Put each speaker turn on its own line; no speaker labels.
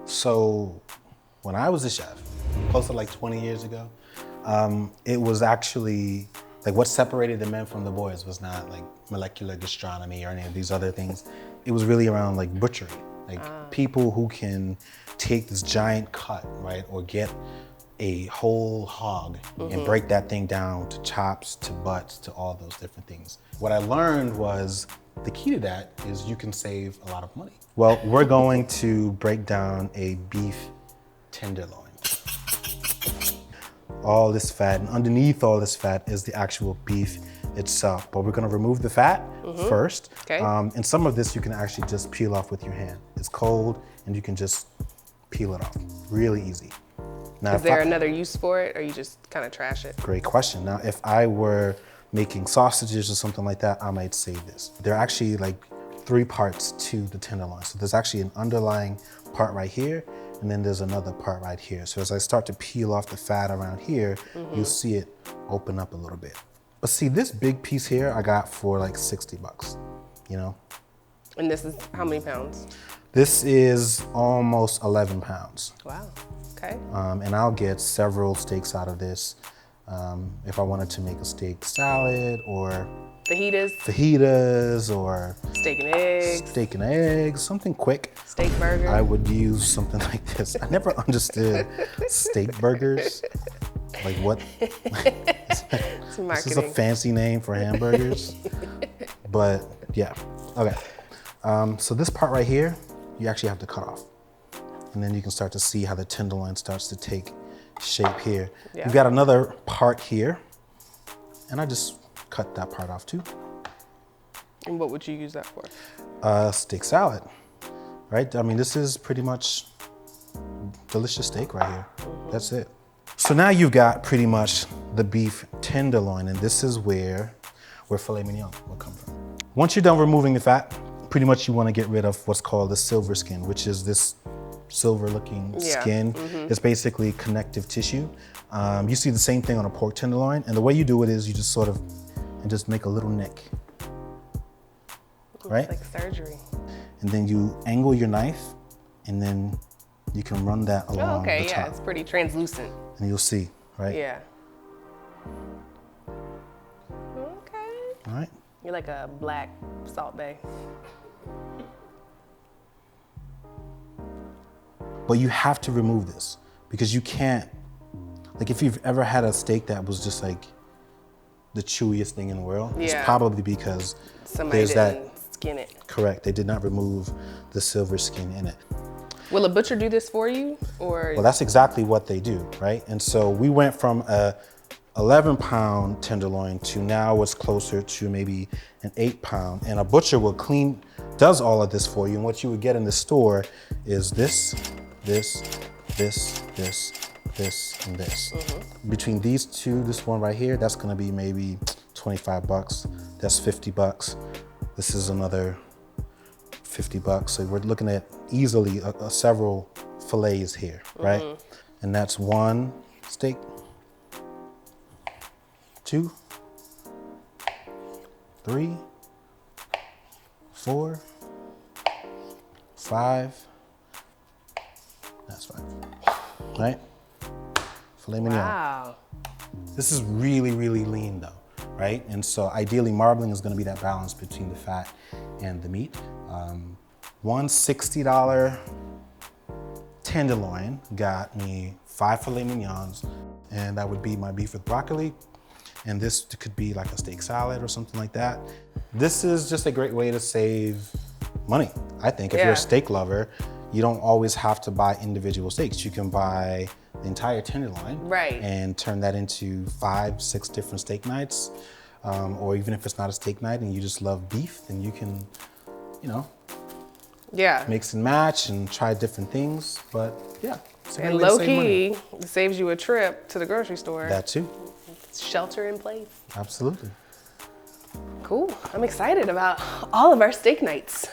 So when I was a chef, close to like 20 years ago, it was actually like what separated the men from the boys was not like molecular gastronomy or any of these other things. It was really around like butchery, like people who can take this giant cut, right, or get a whole hog and break that thing down to chops, to butts, to all those different things. What I learned was the key to that is you can save a lot of money. Well, we're going to break down a beef tenderloin. All this fat, and underneath all this fat is the actual beef itself. But we're gonna remove the fat first.
Okay.
And some of this you can actually just peel off with your hand. It's cold and you can just peel it off. Really easy. Now,
Is there another use for it, or you just kind of trash it?
Great question. Now, if I were making sausages or something like that, I might save this. There are actually like 3 parts to the tenderloin. So there's actually an underlying part right here, and then there's another part right here. So as I start to peel off the fat around here, you'll see it open up a little bit. But see, this big piece here I got for like 60 bucks, you know?
And this is how many pounds?
This is almost 11 pounds.
Wow, okay.
And I'll get several steaks out of this. If I wanted to make a steak salad or fajitas or steak and eggs, something quick.
Steak burger.
I would use something like this. I never understood steak burgers. Like what? This is a fancy name for hamburgers. But yeah, okay. So this part right here, you actually have to cut off. And then you can start to see how the tenderloin starts to take shape here.
Yeah.
You've got another part here, and I just cut that part off too.
And what would you use that for?
Steak salad, right? I mean, this is pretty much delicious steak right here. That's it. So now you've got pretty much the beef tenderloin, and this is where filet mignon will come from. Once you're done removing the fat, pretty much you want to get rid of what's called the silver skin, which is this silver looking skin. It's basically connective tissue. You see the same thing on a pork tenderloin, and the way you do it is you just sort of, and just make a little nick, right?
It's like surgery.
And then you angle your knife, and then you can run that along the top.
Yeah, it's pretty translucent.
And you'll see, right?
Yeah. Okay.
All right.
You're like a black Salt Bae.
But you have to remove this because you can't, like if you've ever had a steak that was just like the chewiest thing in the world, it's probably because
somebody didn't skin it.
Correct, they did not remove the silver skin in it.
Will a butcher do this for you, or?
Well, that's exactly what they do, right? And so we went from a 11-pound tenderloin to now what's closer to maybe an 8-pound. And a butcher will does all of this for you. And what you would get in the store is this, and this. Between these two, this one right here, that's gonna be maybe 25 bucks. That's 50 bucks. This is another 50 bucks. So we're looking at easily several fillets here, right? And that's 1 steak, 2, 3, 4, 5. That's 5, right? Filet mignon. Wow. This is really, really lean though, right? And so ideally marbling is gonna be that balance between the fat and the meat. One $60 tenderloin got me 5 filet mignons, and that would be my beef with broccoli. And this could be like a steak salad or something like that. This is just a great way to save money, I think. If you're a steak lover, you don't always have to buy individual steaks. You can buy the entire tenderloin and turn that into 5, 6 different steak nights. Or even if it's not a steak night and you just love beef, then you can, you know, mix and match and try different things. But yeah, it's a great way to save money.
And low key, it saves you a trip to the grocery store.
That too.
Shelter in place.
Absolutely.
Cool. I'm excited about all of our steak nights.